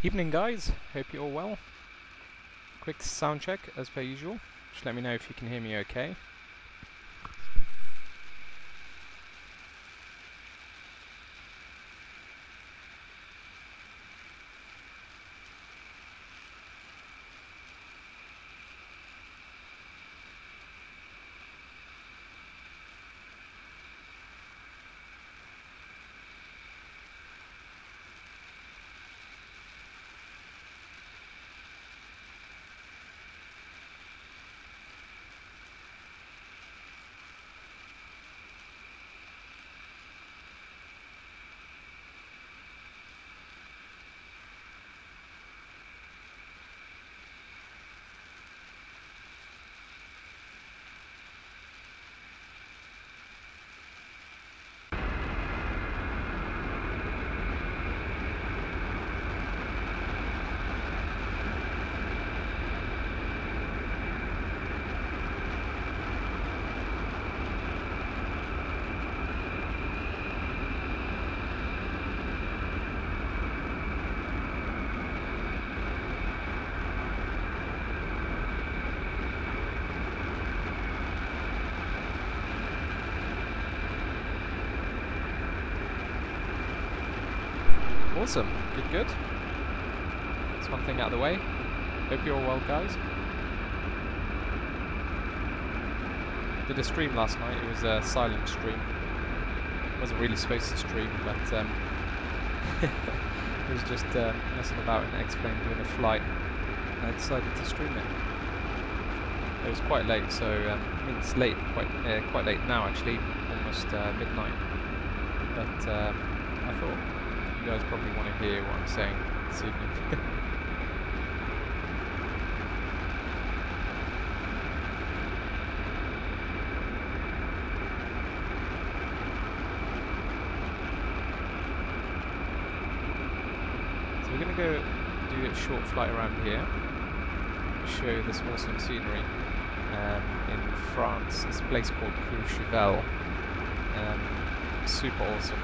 Evening guys, hope you're all well. Quick sound check as per usual. Just let me know if you can hear me okay. Awesome, good. That's one thing out of the way. Hope you're all well guys. Did a stream last night, it was a silent stream. Wasn't really supposed to stream, but it was just messing about in X-Plane doing a flight, and I decided to stream it. It was quite late, so I mean it's late, quite late now actually, almost midnight. But I thought you guys probably want to hear what I'm saying this evening. So we're going to go do a short flight around here, show you this awesome scenery in France. It's a place called Courchevel. Super awesome.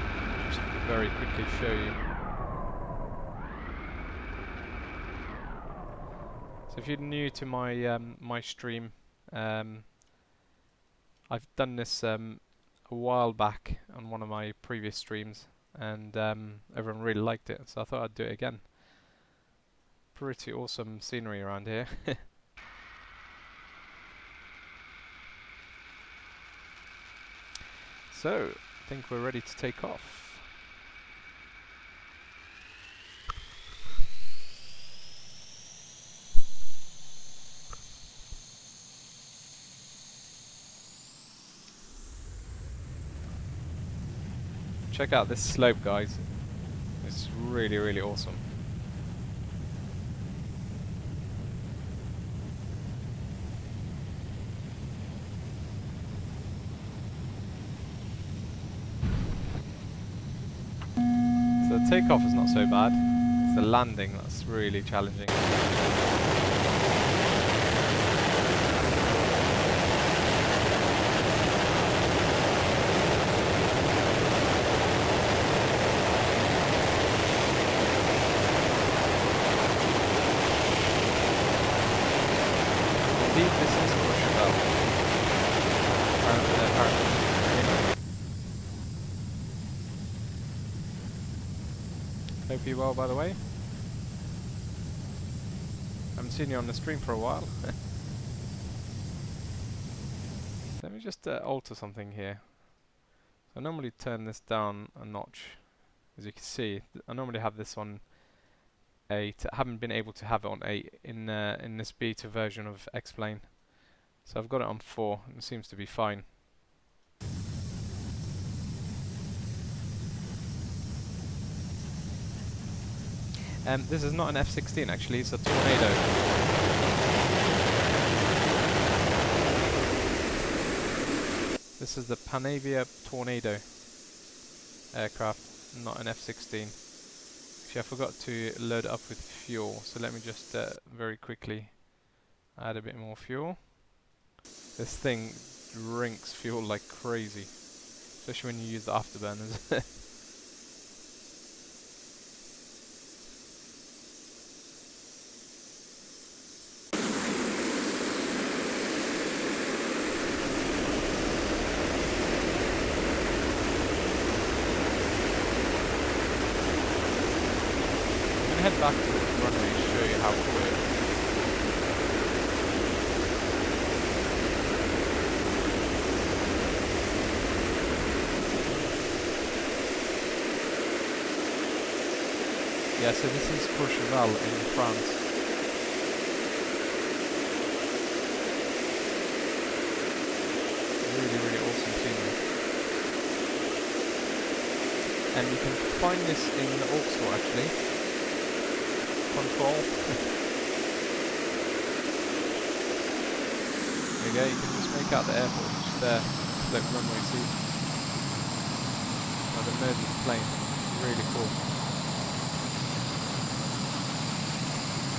Just very quickly show you. So if you're new to my my stream, I've done this a while back on one of my previous streams, and everyone really liked it, so I thought I'd do it again. Pretty awesome scenery around here. So, I think we're ready to take off. Check out this slope guys, it's really awesome. So the takeoff is not so bad, it's the landing that's really challenging. Indeed, this is Courchevel. Apparently. Hope you're well, by the way. Haven't seen you on the stream for a while. Let me just alter something here. So I normally turn this down a notch. As you can see, I normally have this on 8. I haven't been able to have it on 8 in this beta version of X-Plane. So I've got it on 4 and it seems to be fine. This is not an F-16 actually, it's a Tornado. This is the Panavia Tornado aircraft, not an F-16. Actually, I forgot to load it up with fuel, so let me just very quickly add a bit more fuel. This thing drinks fuel like crazy, especially when you use the afterburners. head back to the runway and show you how cool it is. Yeah, so this is Courchevel in France. Really, really awesome scenery. And you can find this in the Orc store actually. Control. There you go, you can just make out the airport just there. Slope runway, see? Oh, the nose of the plane. Really cool.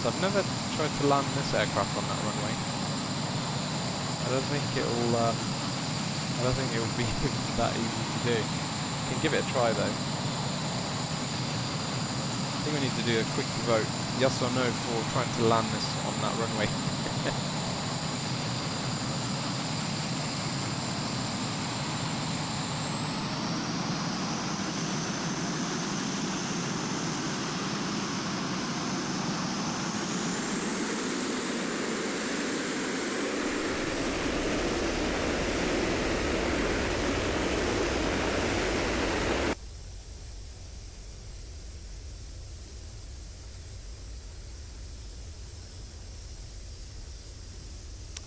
So I've never tried to land this aircraft on that runway. I don't think it'll be that easy to do. You can give it a try though. I think we need to do a quick vote, yes or no, for trying to land this on that runway.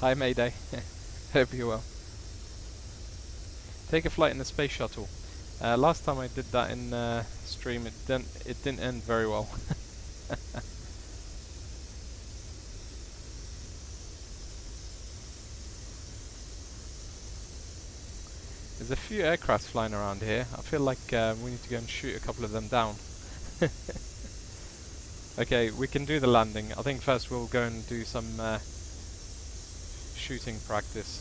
Hi Mayday, hope you're well. Take a flight in the space shuttle. Last time I did that in stream, it didn't end very well. There's a few aircrafts flying around here. I feel like we need to go and shoot a couple of them down. Okay, we can do the landing. I think first we'll go and do some shooting practice.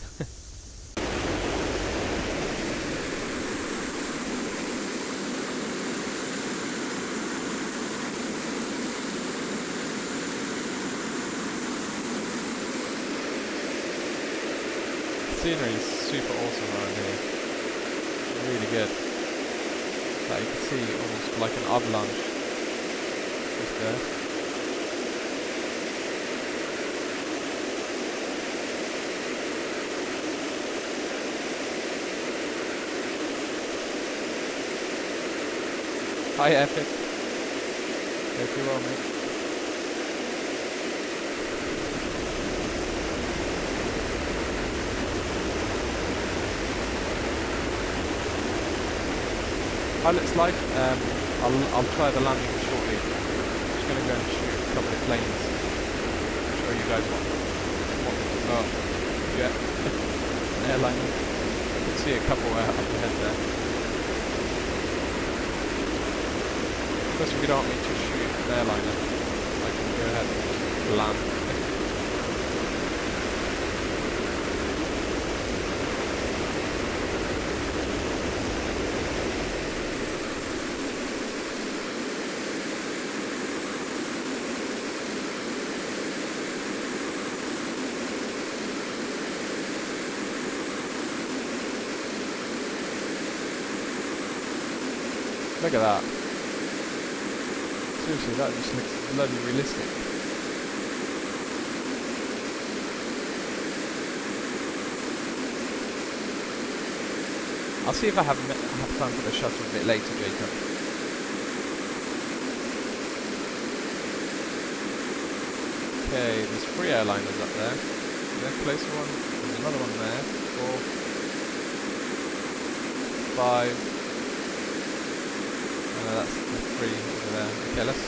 Scenery is super awesome around here. Really good. Like you can see almost like an avalanche just there. Hi Epic. Hope you're well, mate. Pilot's life, I'll try the landing shortly. I'm just going to go and shoot a couple of planes. Show you guys what oh, yeah. An airliner. You can see a couple up ahead there. Of course, if you don't want me to shoot an airliner, I can go ahead and land. Look at that. Seriously, that just looks bloody realistic. I'll see if I have time for the shuttle a bit later, Jacob. Okay, there's 3 airliners up there. Is there a closer one? There's another one there. 4, 5. That's the 3 over there. Okay, let's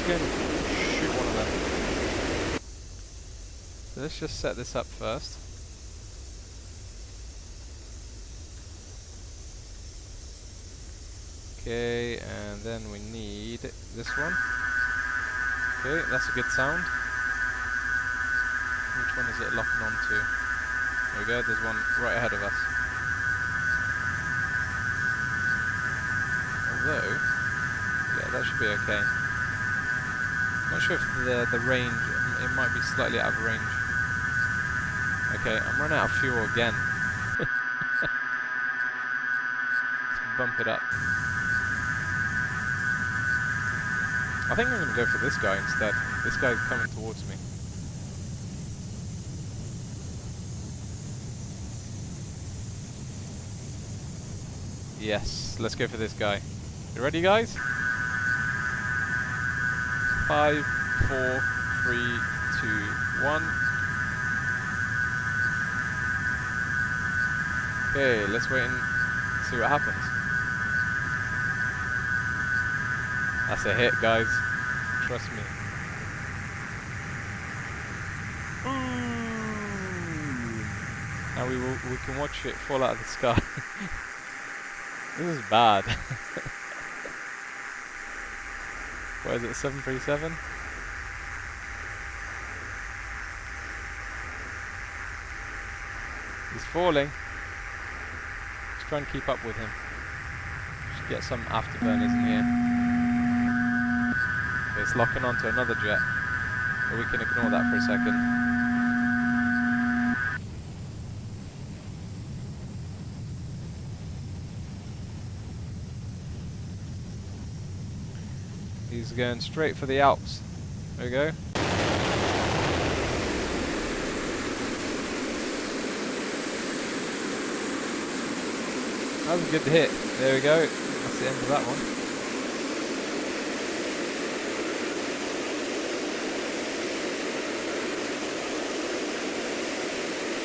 go and shoot one of them. So let's just set this up first. Okay, and then we need this one. Okay, that's a good sound. Which one is it locking onto? There we go, there's one right ahead of us. Although, yeah, that should be okay. Not sure if the range, it might be slightly out of range. Okay, I'm running out of fuel again. Let's bump it up. I think I'm going to go for this guy instead. This guy's coming towards me. Yes, let's go for this guy. You ready, guys? 5, 4, 3, 2, 1. Okay, let's wait and see what happens. That's a hit, guys. Trust me. Now we can watch it fall out of the sky. This is bad. What is it, 737? He's falling. Let's try and keep up with him. Just get some afterburners in here. Okay, it's locking onto another jet. But we can ignore that for a second. He's going straight for the Alps. There we go. That was a good hit. There we go. That's the end of that one.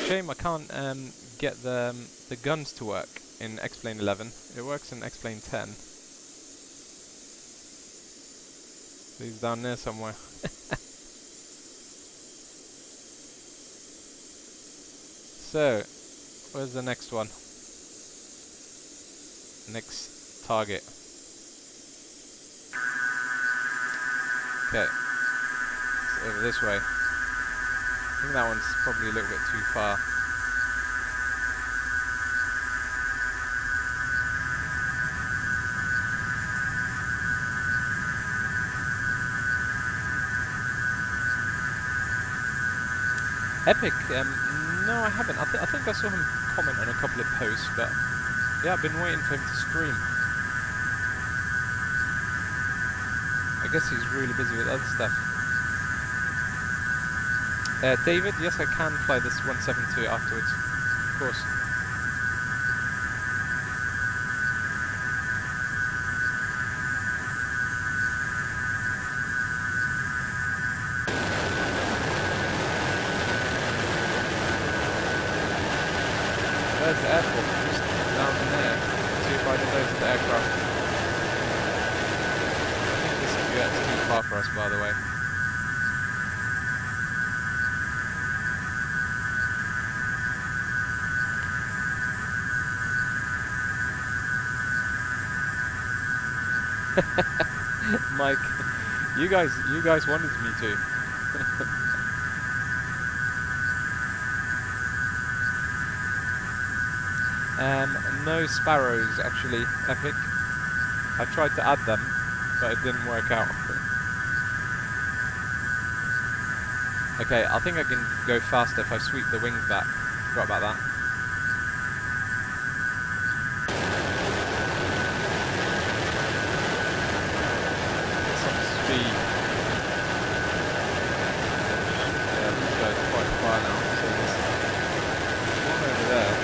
Shame I can't get the guns to work in X-Plane 11. It works in X-Plane 10. He's down there somewhere. So, where's the next one? Next target. Okay. It's over this way. I think that one's probably a little bit too far. Epic, no I haven't. I think I saw him comment on a couple of posts, but yeah, I've been waiting for him to stream. I guess he's really busy with other stuff. David, yes I can fly this 172 afterwards, of course. There's the airport, just down there, 2 by the nose of the aircraft. I think this is too far for us, by the way. Mike, you guys wanted me to. No sparrows actually, Epic. I tried to add them, but it didn't work out. Okay, I think I can go faster if I sweep the wings back. Forgot about that. Get some speed. Yeah, these guys are quite far now. So there's one over there.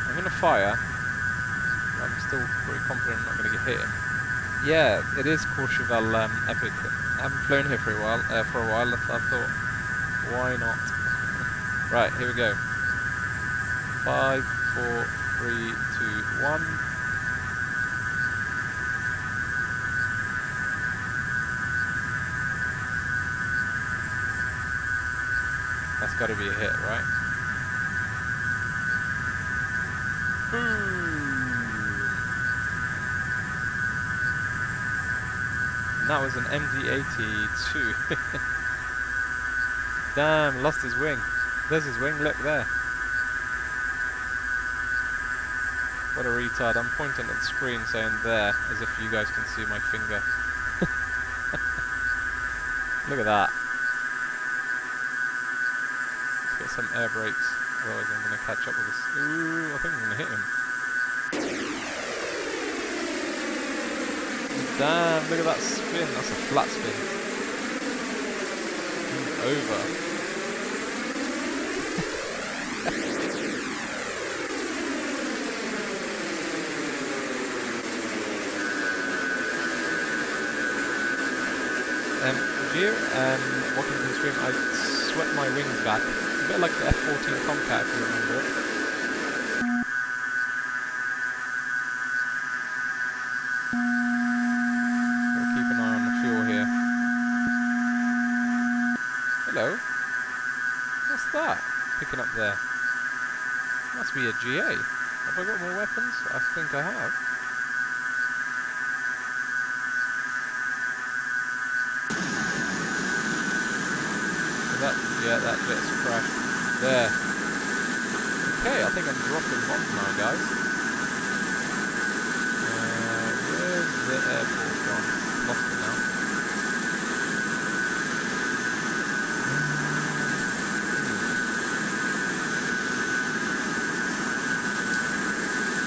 I'm gonna fire. I'm still pretty confident I'm not gonna get hit him. Yeah, it is Courchevel Epic. I haven't flown here for a while. I thought, why not? Right, here we go. 5, 4, 3, 2, 1. That's got to be a hit, right? Boom! And that was an MD-82. Damn, lost his wing. There's his wing, look there. What a retard. I'm pointing at the screen saying there, as if you guys can see my finger. Look at that. Let's get some air brakes, otherwise I'm going to catch up with this. Ooh, I think I'm going to hit him. Damn, look at that spin. That's a flat spin. Move over. Here, walking through the stream, I swept my wings back. A bit like the F-14 Tomcat, if you remember it. Gotta keep an eye on the fuel here. Hello? What's that? Picking up there. Must be a GA. Have I got more weapons? I think I have. Yeah, that jet's crashed. There. Okay, I think I'm dropping bombs now, guys. Where's the airport gone? Lost it now.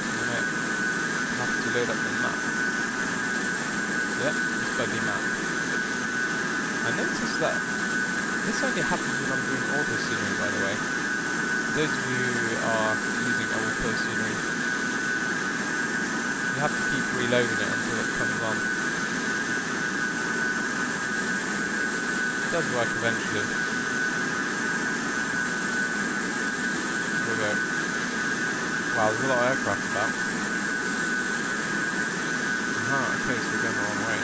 I'm gonna have to load up the map. Yep, this buggy map. I noticed that this only happens when I'm doing auto scenery, by the way. Those of you who are using auto scenery, you have to keep reloading it until it comes on. It does work eventually. Here we go. Wow, there's a lot of aircraft about. Okay, so we're going the wrong way.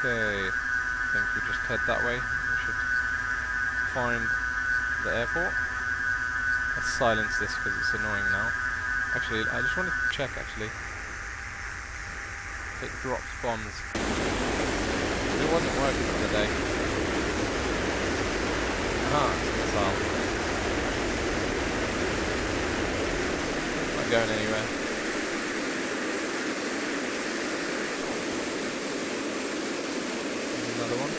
Okay, I think we just head that way. We should find the airport. Let's silence this because it's annoying now. Actually, I just wanted to check actually if it drops bombs. It wasn't working the other day. Aha, it's a missile. Not going anywhere. Another one.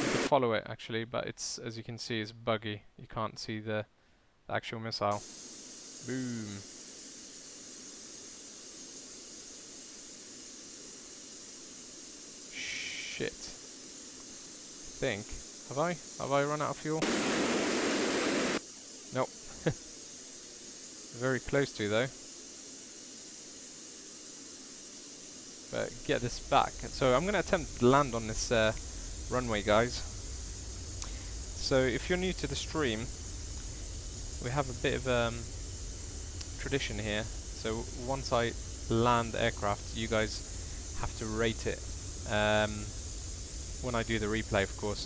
You could follow it actually, but it's, as you can see, it's buggy. You can't see the actual missile. Boom. Shit. Have I run out of fuel? Nope. Very close to though. But get this back. So I'm going to attempt to land on this runway, guys. So if you're new to the stream, we have a bit of tradition here. So once I land the aircraft, you guys have to rate it. When I do the replay, of course.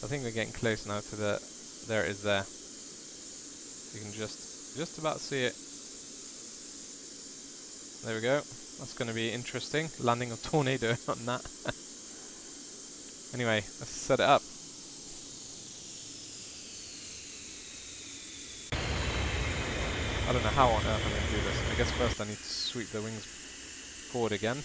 I think we're getting close now to the... There it is there. You can just about see it. There we go. That's going to be interesting. Landing a tornado on that. Anyway, let's set it up. I don't know how on earth I'm going to do this. I guess first I need to sweep the wings forward again.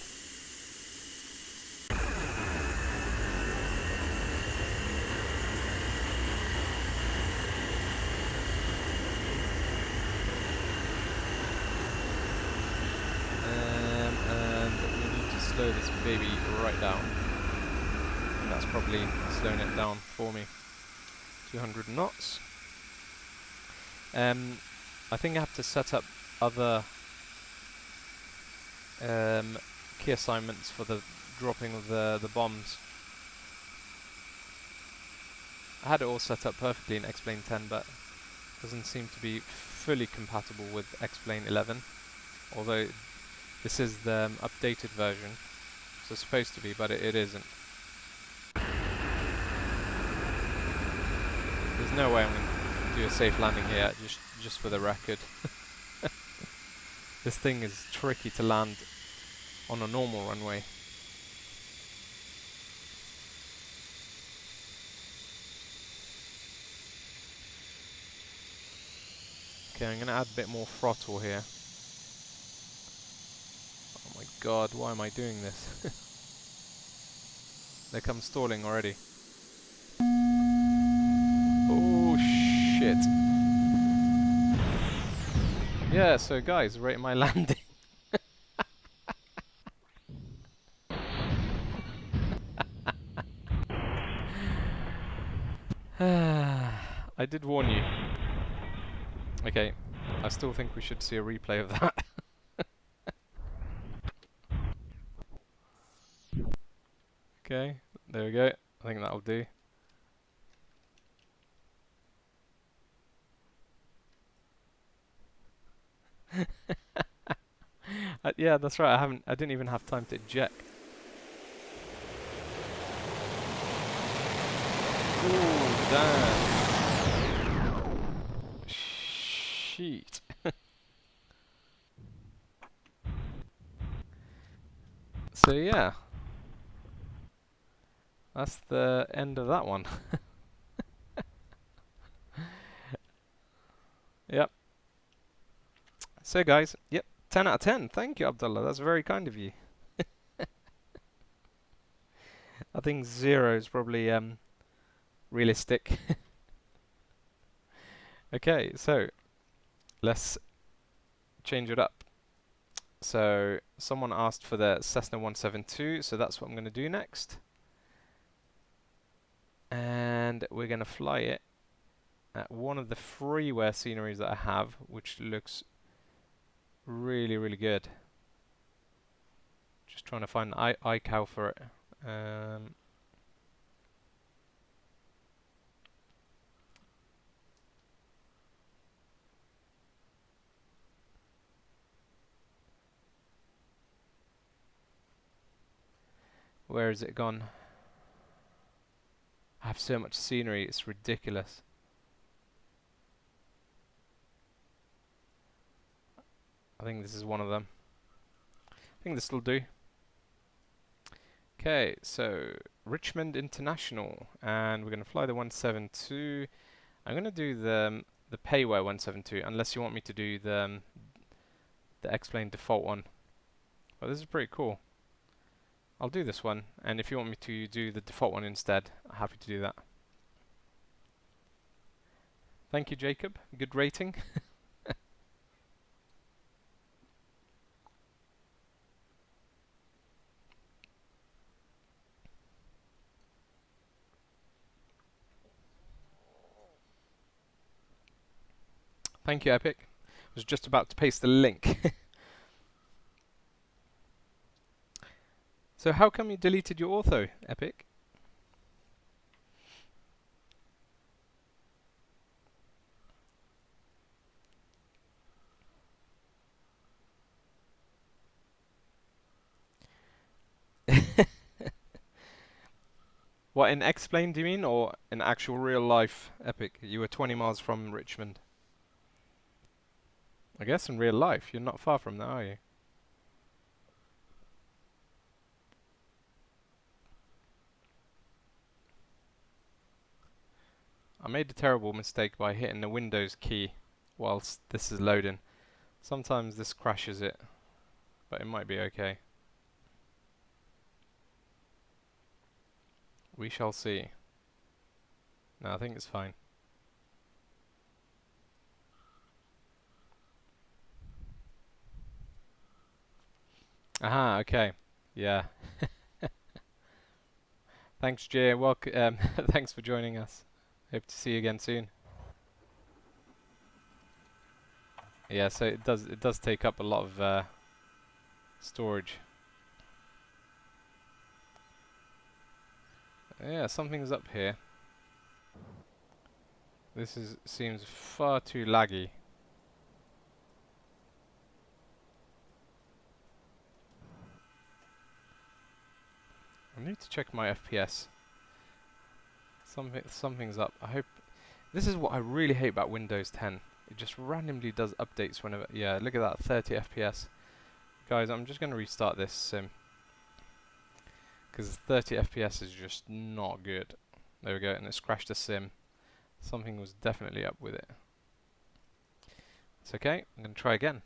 Slow this baby right down, and that's probably slowing it down for me. 200 knots. I think I have to set up other key assignments for the dropping of the bombs. I had it all set up perfectly in X-Plane 10, but doesn't seem to be fully compatible with X-Plane 11, although this is the updated version, So it's supposed to be, but it isn't. There's no way I'm going to do a safe landing here, just for the record. This thing is tricky to land on a normal runway. Okay, I'm going to add a bit more throttle here. Oh my god, why am I doing this? They come stalling already. Oh shit. Yeah, so guys, rate my landing. I did warn you. Okay, I still think we should see a replay of that. Okay, there we go. I think that'll do. Yeah, that's right. I didn't even have time to eject. Ooh, damn. Sheet. So yeah, that's the end of that one. Yep. So guys, yep, 10 out of 10. Thank you, Abdullah. That's very kind of you. I think 0 is probably realistic. Okay, so let's change it up. So someone asked for the Cessna 172, so that's what I'm going to do next. And we're going to fly it at one of the freeware sceneries that I have, which looks really, really good. Just trying to find an iCal for it. Where has it gone? I have so much scenery, it's ridiculous. I think this is one of them. I think this will do. Okay, so Richmond International, and we're going to fly the 172. I'm going to do the payware 172, unless you want me to do the X-Plane default one. But this is pretty cool. I'll do this one, and if you want me to do the default one instead, I'm happy to do that. Thank you, Jacob. Good rating. Thank you, Epic. I was just about to paste the link. So how come you deleted your ortho, Epic? What, in X-Plane do you mean, or in actual real life, Epic? You were 20 miles from Richmond. I guess in real life, you're not far from that, are you? I made a terrible mistake by hitting the Windows key whilst this is loading. Sometimes this crashes it, but it might be okay. We shall see. No, I think it's fine. Aha, okay. Yeah. Thanks, Jay. Welcome. Thanks for joining us. Hope to see you again soon. Yeah, so it does take up a lot of storage. Yeah, something's up here. This seems far too laggy. I need to check my FPS. Something's up. I hope... This is what I really hate about Windows 10. It just randomly does updates whenever... Yeah, look at that, 30 FPS. Guys, I'm just going to restart this sim. Because 30 FPS is just not good. There we go, and it's crashed the sim. Something was definitely up with it. It's okay, I'm going to try again.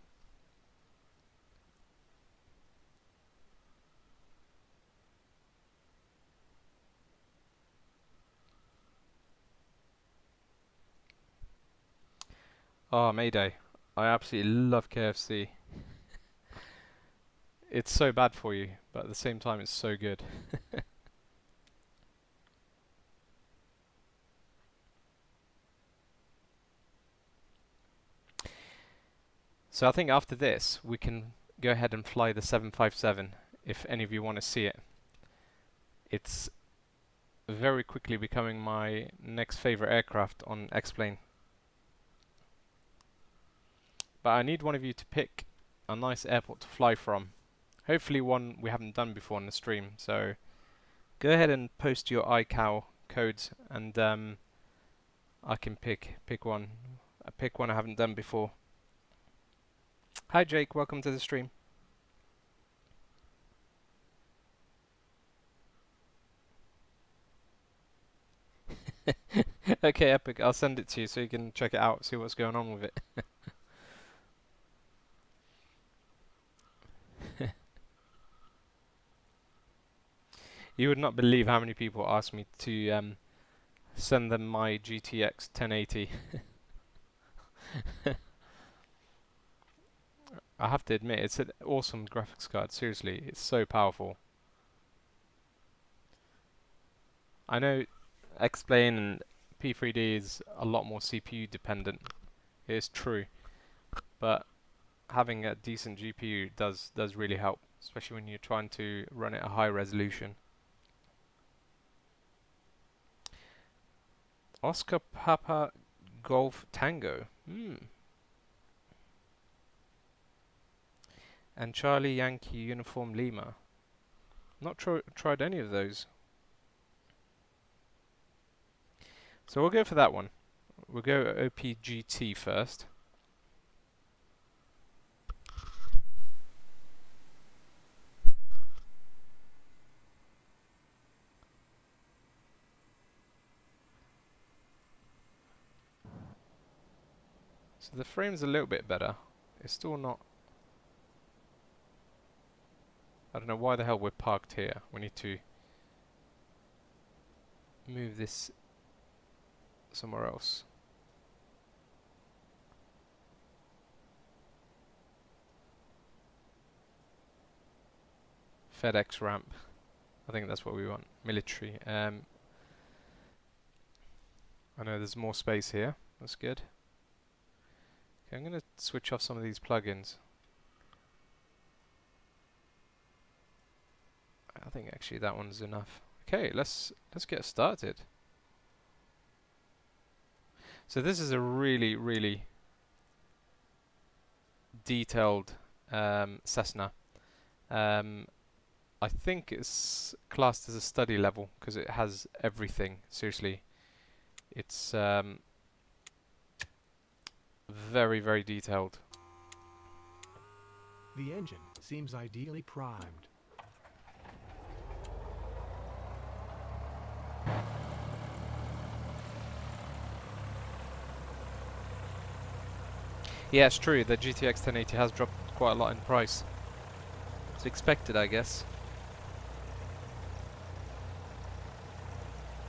Oh, Mayday. I absolutely love KFC. It's so bad for you, but at the same time it's so good. So I think after this we can go ahead and fly the 757 if any of you want to see it. It's very quickly becoming my next favorite aircraft on X-Plane. But I need one of you to pick a nice airport to fly from. Hopefully one we haven't done before on the stream. So go ahead and post your iCal codes and I can pick one. Pick one I haven't done before. Hi Jake, welcome to the stream. Okay, Epic, I'll send it to you so you can check it out, see what's going on with it. You would not believe how many people ask me to send them my GTX 1080. I have to admit, it's an awesome graphics card, seriously, it's so powerful. I know X-Plane and P3D is a lot more CPU dependent, it is true, but having a decent GPU does really help, especially when you're trying to run it at a high resolution. Oscar Papa Golf Tango. And Charlie Yankee Uniform Lima. Not tried any of those. So we'll go for that one. We'll go OPGT first. So the frame's a little bit better. It's still not... I don't know why the hell we're parked here. We need to move this somewhere else. FedEx ramp. I think that's what we want. Military. I know there's more space here. That's good. Okay, I'm going to switch off some of these plugins. I think actually that one's enough. Okay, let's get started. So this is a really detailed Cessna. I think it's classed as a study level because it has everything. Seriously, it's very detailed. The engine seems ideally primed. Yeah, it's true. The GTX 1080 has dropped quite a lot in price. It's expected, I guess.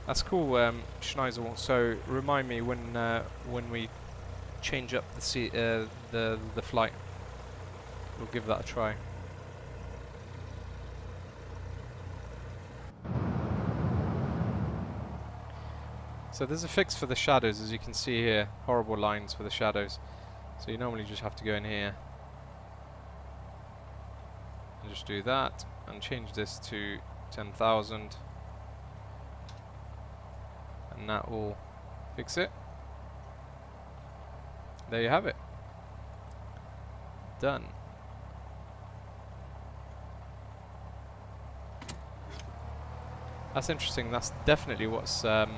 That's cool, Schneiser. So remind me when we change up the flight. We'll give that a try. So there's a fix for the shadows, as you can see here. Horrible lines for the shadows. So you normally just have to go in here and just do that and change this to 10,000, and that will fix it. There you have it. Done. That's interesting. That's definitely what's... it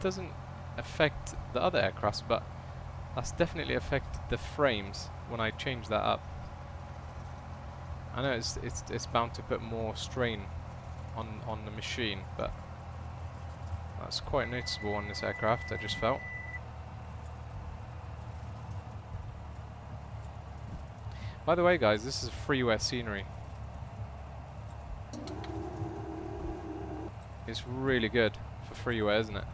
doesn't affect the other aircrafts, but that's definitely affected the frames when I change that up. I know it's bound to put more strain on the machine, but that's quite noticeable on this aircraft, I just felt. By the way, guys, this is freeware scenery. It's really good for freeware, isn't it?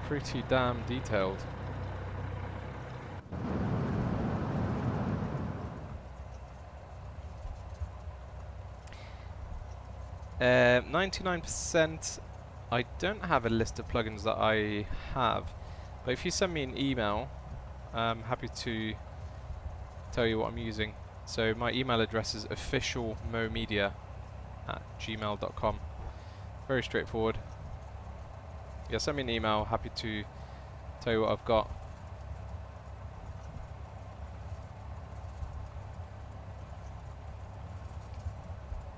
Pretty damn detailed. Uh, 99%. I don't have a list of plugins that I have, but if you send me an email, I'm happy to tell you what I'm using. So my email address is officialmomedia@gmail.com. Very straightforward. Yeah, send me an email. Happy to tell you what I've got.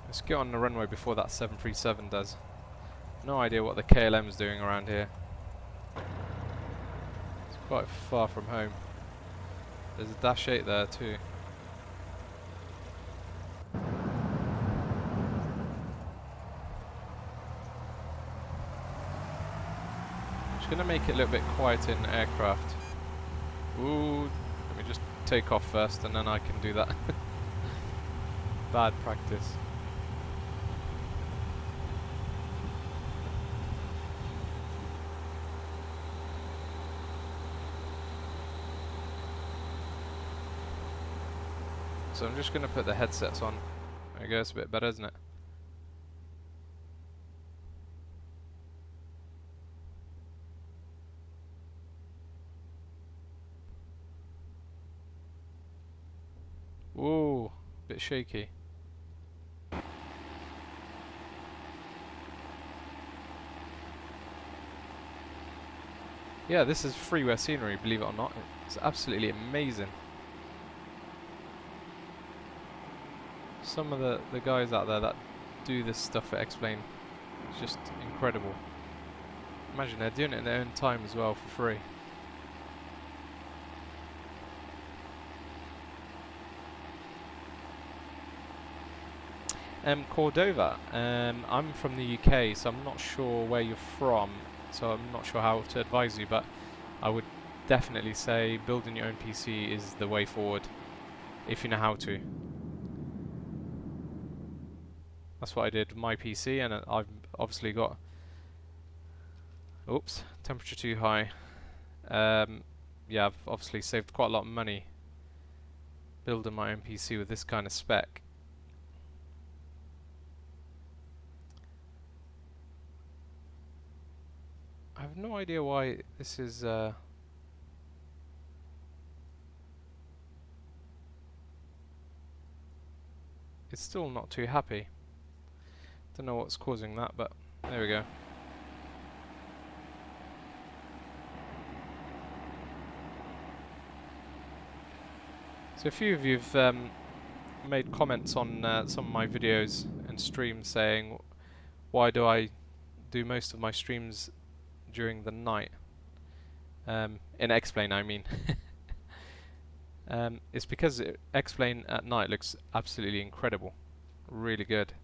Let's get on the runway before that 737 does. No idea what the KLM's doing around here. It's quite far from home. There's a Dash 8 there too. Just gonna make it a little bit quiet in aircraft. Ooh, let me just take off first and then I can do that. Bad practice. So I'm just gonna put the headsets on. There you go, it's a bit better, isn't it? Ooh, bit shaky. Yeah, this is freeware scenery, believe it or not. It's absolutely amazing. Some of the guys out there that do this stuff at X-Plane, it's just incredible. Imagine they're doing it in their own time as well for free. Cordova. I'm from the UK, so I'm not sure where you're from, so I'm not sure how to advise you, but I would definitely say building your own PC is the way forward, if you know how to. That's what I did with my PC, and I've obviously got... Oops, temperature too high. Yeah, I've obviously saved quite a lot of money building my own PC with this kind of spec. I have no idea why this is... it's still not too happy. Don't know what's causing that, but there we go. So a few of you've made comments on some of my videos and streams saying, why do I do most of my streams during the night? In X-Plane, I mean. It's because X-Plane at night looks absolutely incredible. Really good.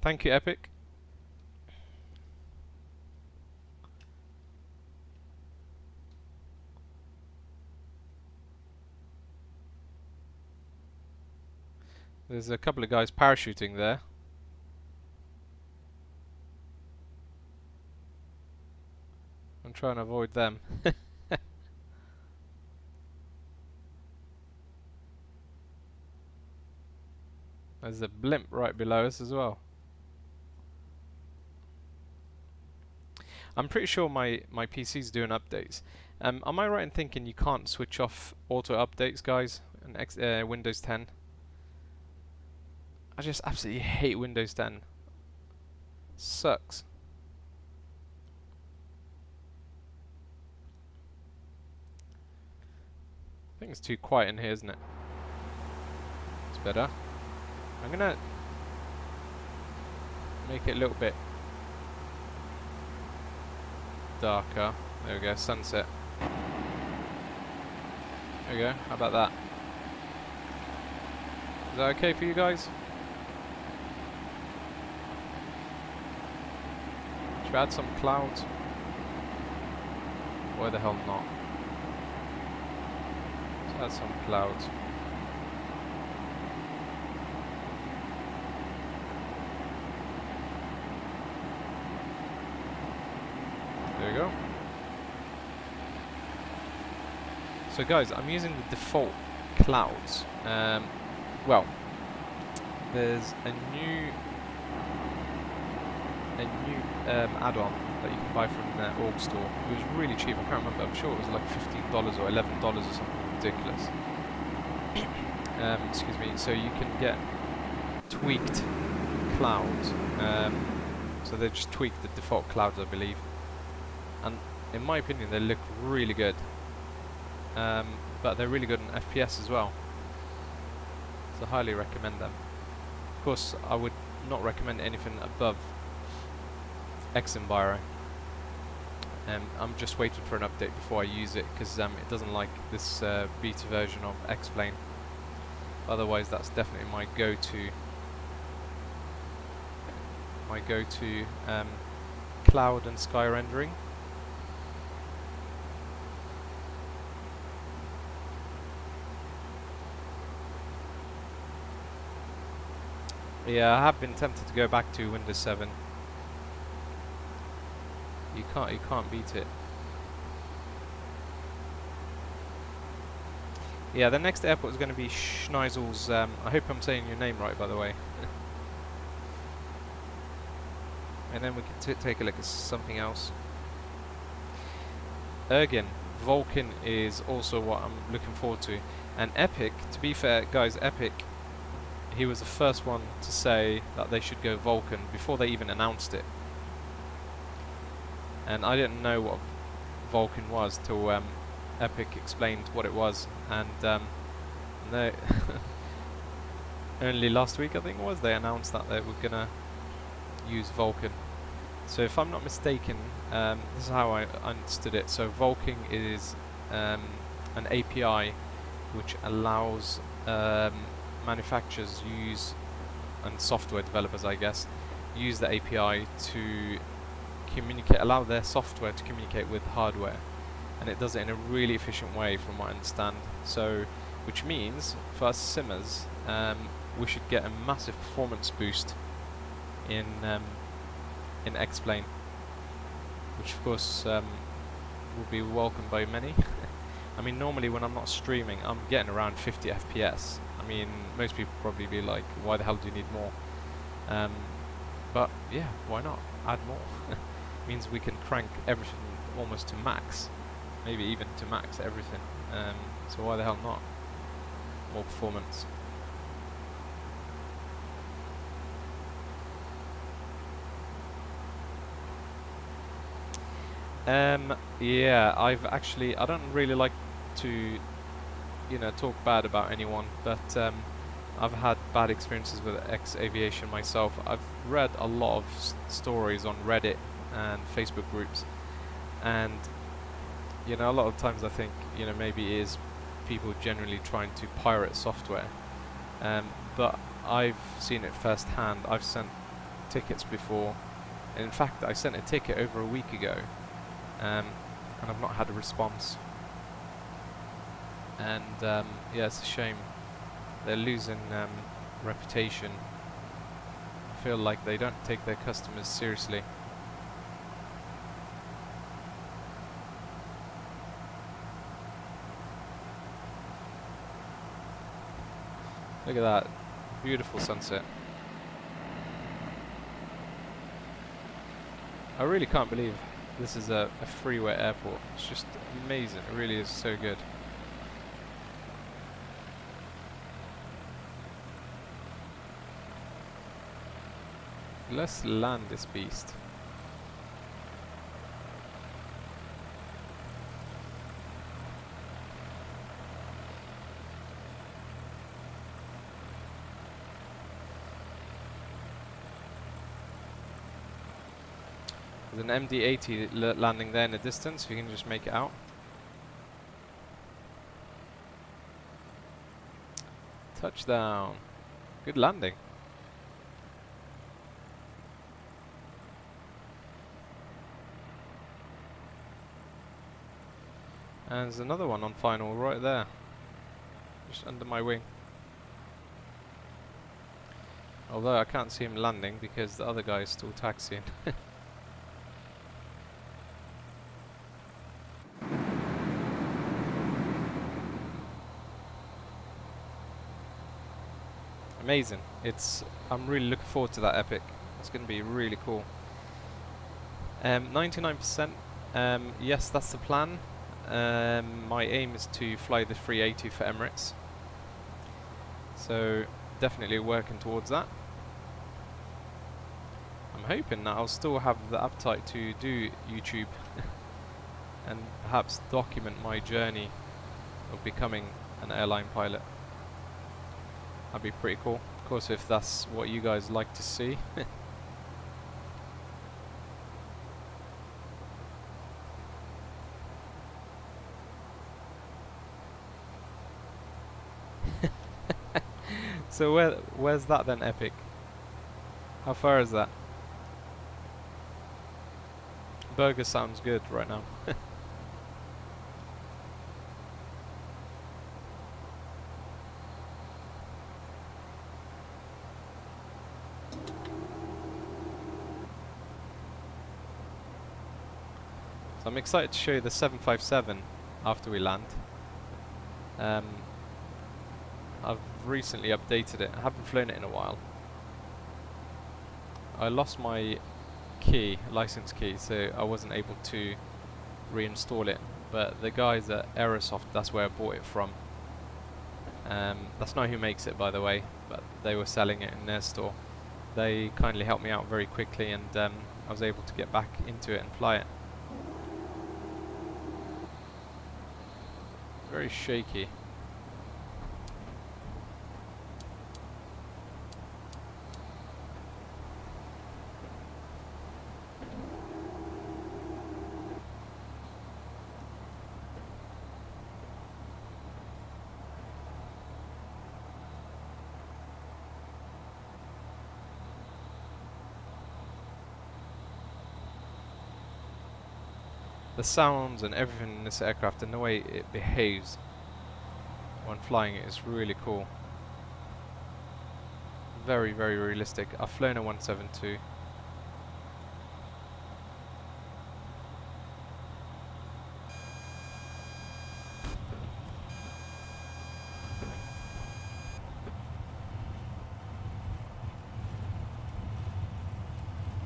Thank you, Epic. There's a couple of guys parachuting there. I'm trying to avoid them. There's a blimp right below us as well. I'm pretty sure my PC's doing updates, Am I right in thinking you can't switch off auto updates, guys, in Windows 10? I just absolutely hate Windows 10. Sucks. I think it's too quiet in here, isn't it? It's better. I'm gonna make it a little bit darker. There we go, sunset. There we go, how about that? Is that okay for you guys? Should we add some clouds? Why the hell not? Let's add some clouds. There we go. So guys, I'm using the default clouds. Well, there's a new add-on that you can buy from the org store. It was really cheap. I can't remember. I'm sure it was like $15 or $11 or something ridiculous. Excuse me. So you can get tweaked clouds. So they just tweak the default clouds, I believe. And in my opinion, they look really good. But they're really good in FPS as well. So I highly recommend them. Of course, I would not recommend anything above X-Enviro. I'm just waiting for an update before I use it, because it doesn't like this beta version of X-Plane. Otherwise, that's definitely my go-to cloud and sky rendering. Yeah, I have been tempted to go back to Windows 7. You can't beat it. Yeah, the next airport is going to be Schneisel's. I hope I'm saying your name right, by the way. And then we can take a look at something else. Ergin, Vulcan is also what I'm looking forward to. And Epic, to be fair, guys, Epic, he was the first one to say that they should go Vulcan before they even announced it. And I didn't know what Vulcan was till Epic explained what it was. And they only last week, I think it was, they announced that they were gonna use Vulcan. So if I'm not mistaken, this is how I understood it. So Vulkan is an API which allows manufacturers use, and software developers, I guess, use the API to communicate, allow their software to communicate with hardware, and it does it in a really efficient way, from what I understand. So, which means for us simmers, we should get a massive performance boost in X-Plane, which of course will be welcomed by many. I mean, normally when I'm not streaming, I'm getting around 50 FPS. I mean, most people probably be like, why the hell do you need more? But yeah, why not? Add more. Means we can crank everything almost to max, maybe even to max everything. So why the hell not? More performance. Yeah, I don't really like to, talk bad about anyone, but I've had bad experiences with X Aviation myself. I've read a lot of stories on Reddit and Facebook groups, and a lot of times I think maybe it is people generally trying to pirate software, but I've seen it firsthand. I've sent tickets before, and in fact I sent a ticket over a week ago, and I've not had a response, and yeah, it's a shame. They're losing reputation. I feel like they don't take their customers seriously. Look at that, beautiful sunset. I really can't believe this is a freeway airport. It's just amazing. It really is so good. Let's land this beast. There's an MD-80 landing there in the distance, if you can just make it out. Touchdown. Good landing. And there's another one on final right there. Just under my wing. Although I can't see him landing because the other guy is still taxiing. Amazing. I'm really looking forward to that epic. It's going to be really cool. 99%. Yes, that's the plan. My aim is to fly the 380 for Emirates. So definitely working towards that. I'm hoping that I'll still have the appetite to do YouTube and perhaps document my journey of becoming an airline pilot. That'd be pretty cool. Of course, if that's what you guys like to see. So where's that then, Epic? How far is that? Burger sounds good right now. So I'm excited to show you the 757 after we land. I've recently updated it. I haven't flown it in a while. I lost my key, license key, so I wasn't able to reinstall it. But the guys at Aerosoft, that's where I bought it from. That's not who makes it, by the way, but they were selling it in their store. They kindly helped me out very quickly, and I was able to get back into it and fly it. Very shaky. The sounds and everything in this aircraft and the way it behaves when flying it is really cool. Very, very realistic. I've flown a 172.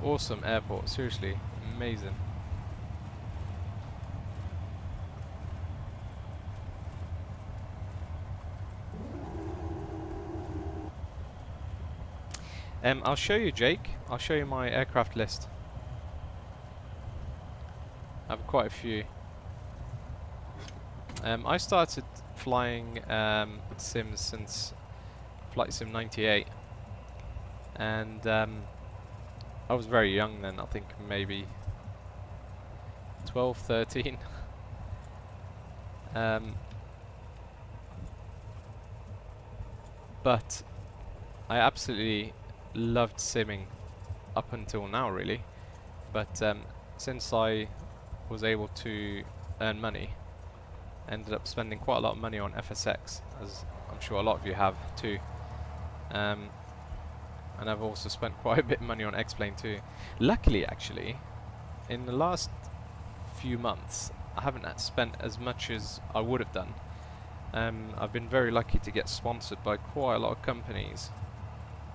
Awesome airport, seriously, amazing. I'll show you, Jake. I'll show you my aircraft list. I have quite a few. I started flying sims since Flight Sim 98, and I was very young then. I think maybe 12, 13. But I absolutely loved simming up until now, really. But since I was able to earn money, I ended up spending quite a lot of money on FSX, as I'm sure a lot of you have too. And I've also spent quite a bit of money on X-Plane too. Luckily, actually, in the last few months, I haven't spent as much as I would have done. I've been very lucky to get sponsored by quite a lot of companies.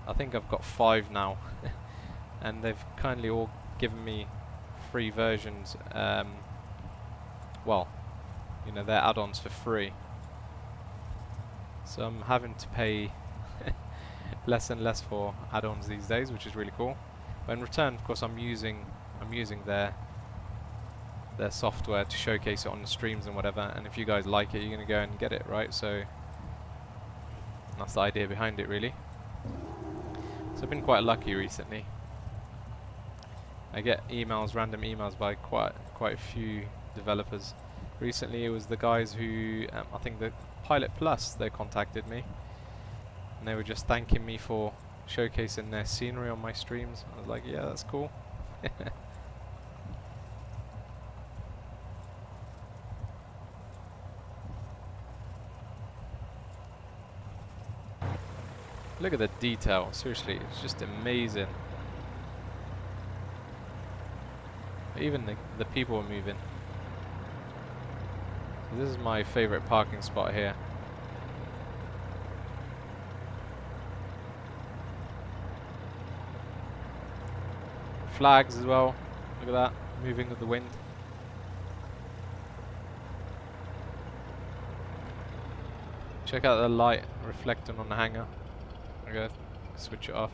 I think I've got 5 now, and they've kindly all given me free versions, well, you know, they're add-ons for free. So I'm having to pay less and less for add-ons these days, which is really cool. But in return, of course, I'm using their software to showcase it on the streams and whatever. And if you guys like it, you're gonna go and get it, right? So that's the idea behind it, really. So I've been quite lucky recently. I get emails, random emails by quite a few developers. Recently, it was the guys who I think the Pilot Plus, they contacted me, and they were just thanking me for showcasing their scenery on my streams. I was like, yeah, that's cool. Look at the detail, seriously, it's just amazing. Even the people are moving. So this is my favorite parking spot here. Flags as well, look at that, moving with the wind. Check out the light reflecting on the hangar. Okay, switch it off.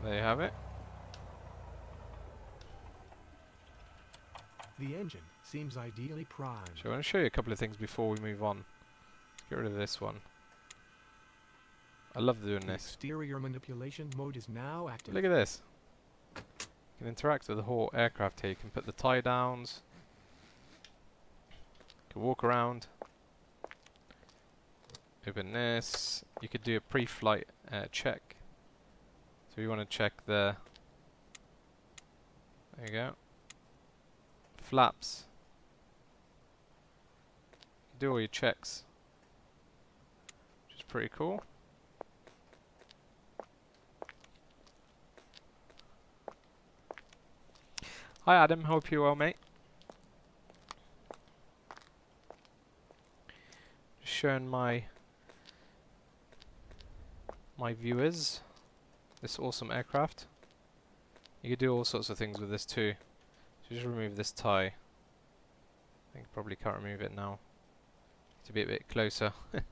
There you have it. The engine seems ideally primed. So I want to show you a couple of things before we move on. Get rid of this one. I love doing The this. exterior manipulation mode is now active. Look at this. You can interact with the whole aircraft here. You can put the tie downs. You can walk around. Open this. You could do a pre-flight check. So you want to check the... There you go. Flaps. Do all your checks. Which is pretty cool. Hi Adam, hope you're well, mate. Just showing my viewers this awesome aircraft. You could do all sorts of things with this too. So just remove this tie. I think probably can't remove it now. To be a bit closer. There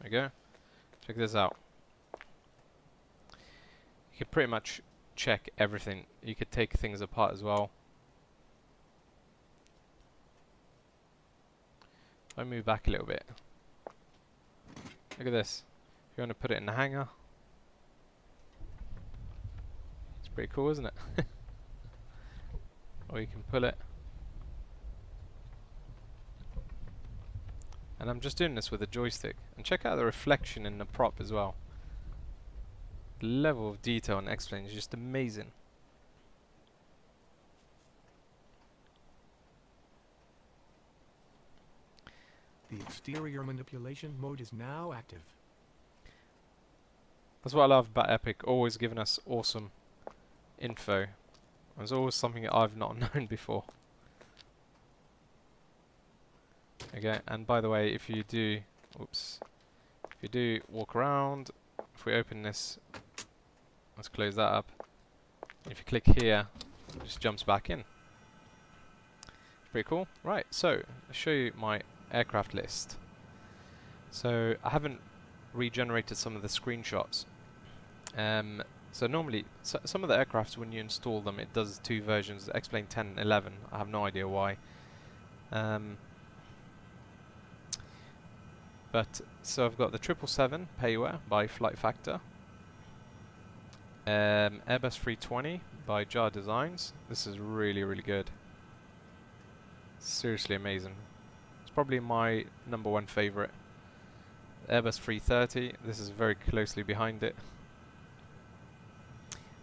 we go. Check this out. You could pretty much check everything. You could take things apart as well. If I move back a little bit. Look at this. If you want to put it in the hangar. It's pretty cool, isn't it? Or you can pull it. And I'm just doing this with a joystick. And check out the reflection in the prop as well. The level of detail and explain is just amazing. The exterior manipulation mode is now active. That's what I love about Epic, always giving us awesome info. There's always something that I've not known before. Okay, and by the way, if you do, if you do walk around, if we open this, let's close that up. If you click here, it just jumps back in. Pretty cool. Right, so I'll show you my aircraft list. So I haven't regenerated some of the screenshots. So normally, some of the aircrafts, when you install them, it does two versions, X-Plane 10 and 11. I have no idea why. But so I've got the 777 Payware by Flight Factor, Airbus 320 by Jar Designs. This is really, really good. Seriously amazing. It's probably my #1 favorite. Airbus 330. This is very closely behind it.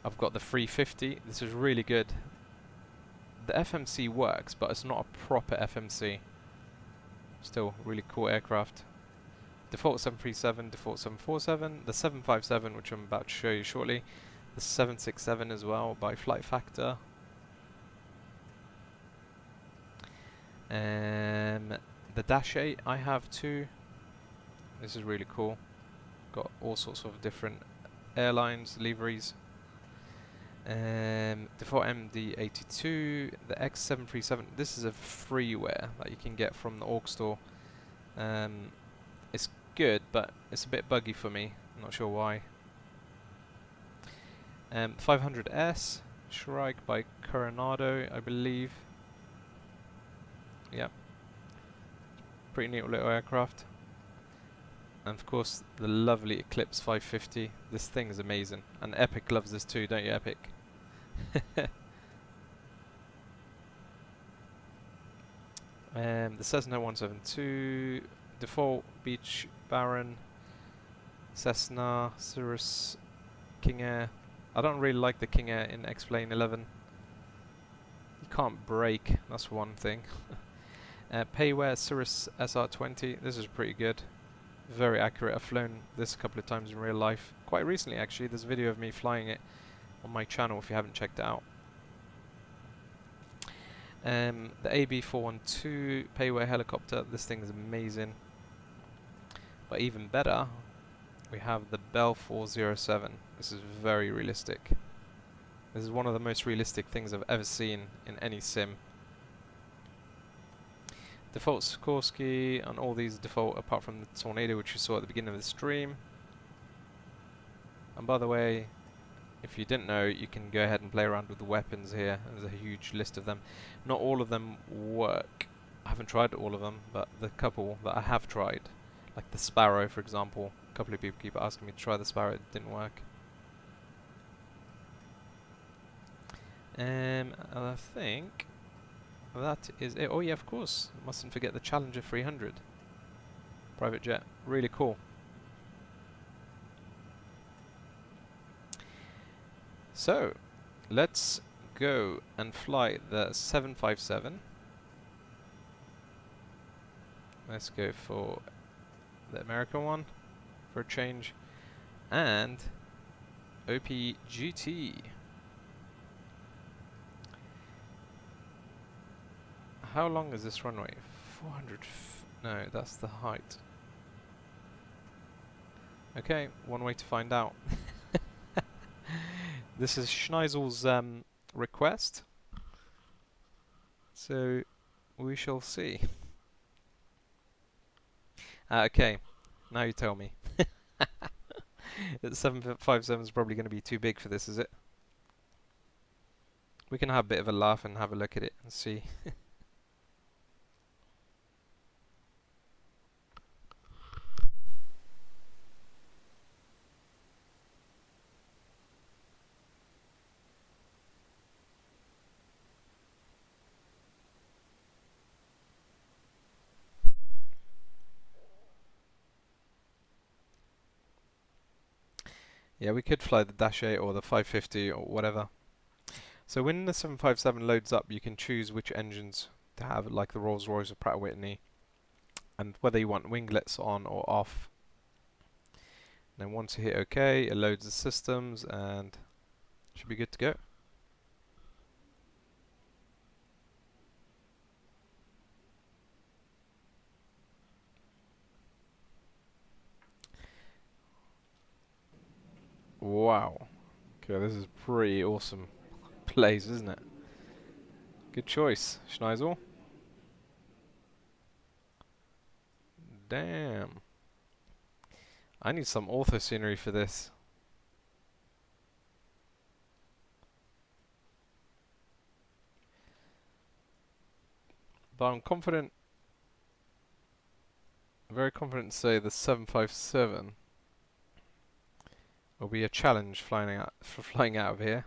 I've got the 350. This is really good. The FMC works, but it's not a proper FMC. Still, really cool aircraft. Default 737, default 747, the 757, which I'm about to show you shortly, The 767 as well by Flight Factor. The Dash 8 I have too. This is really cool. Got all sorts of different airlines, liveries. Default MD82, the X737. This is a freeware that you can get from the org store. It's good, but it's a bit buggy for me. I'm not sure why. 500S, Shrike by Coronado, I believe. Yep. Pretty neat little aircraft. And of course, the lovely Eclipse 550. This thing is amazing. And Epic loves this too, don't you, Epic? The Cessna 172, default Beach Baron, Cessna, Cirrus, King Air. I don't really like the King Air in X-Plane 11. You can't brake, that's one thing. Payware Cirrus SR20, this is pretty good. Very accurate. I've flown this a couple of times in real life. Quite recently actually, there's a video of me flying it on my channel if you haven't checked it out. The AB412 Payware helicopter, this thing is amazing. But even better, we have the Bell 407. This is very realistic. This is one of the most realistic things I've ever seen in any sim. Default Sikorsky and all these default apart from the Tornado, which you saw at the beginning of the stream. And by the way, if you didn't know, you can go ahead and play around with the weapons here. There's a huge list of them. Not all of them work. I haven't tried all of them, but the couple that I have tried, like the Sparrow for example, a couple of people keep asking me to try the Sparrow, it didn't work. And I think that is it. Oh yeah, of course, mustn't forget the Challenger 300. Private jet, really cool. So, let's go and fly the 757. Let's go for the American one for a change. And OPGT. How long is this runway? 400. No, that's the height. Okay, one way to find out. This is Schneisel's request, so we shall see. Okay, now you tell me. The 757 is probably going to be too big for this, is it? We can have a bit of a laugh and have a look at it and see. Yeah, we could fly the Dash 8 or the 550 or whatever. So when the 757 loads up, you can choose which engines to have, like the Rolls-Royce or Pratt & Whitney, and whether you want winglets on or off. And then once you hit OK, it loads the systems and should be good to go. Wow. Okay, this is pretty awesome place, isn't it? Good choice, Schneisel. Damn. I need some ortho scenery for this. But I'm confident, very confident to say the 757 will be a challenge flying out of here.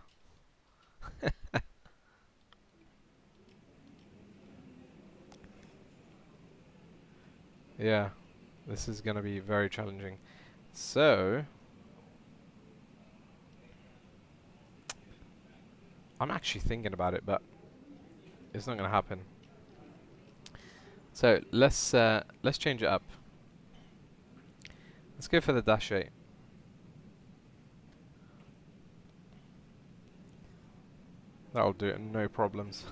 Yeah, this is going to be very challenging. So, I'm actually thinking about it, but it's not going to happen. So let's change it up. Let's go for the Dash 8. That'll do it, no problems.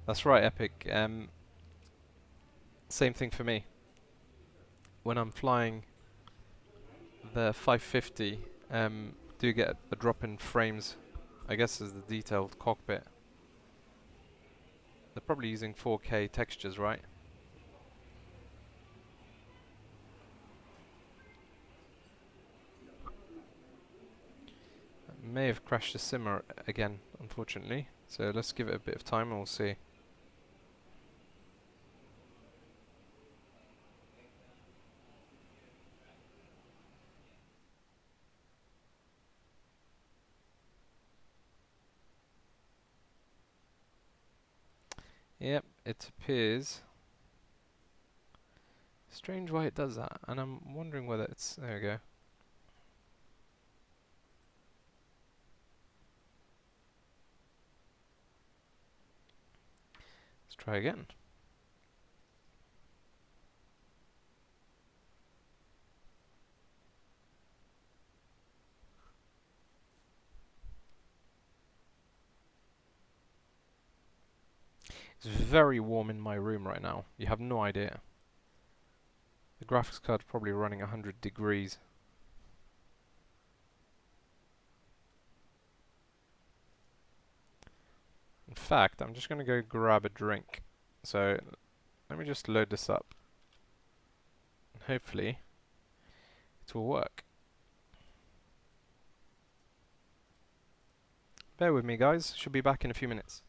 That's right, Epic. Same thing for me. When I'm flying the 550, do get a drop in frames, I guess as the detailed cockpit. They're probably using 4K textures, right? May have crashed the simmer again, unfortunately. So let's give it a bit of time and we'll see. Yep, it appears. Strange why it does that, and I'm wondering whether it's... There we go. Let's try again. It's very warm in my room right now. You have no idea. The graphics card's probably running 100 degrees. In fact, I'm just going to go grab a drink. So let me just load this up. And hopefully it will work. Bear with me, guys. Should be back in a few minutes.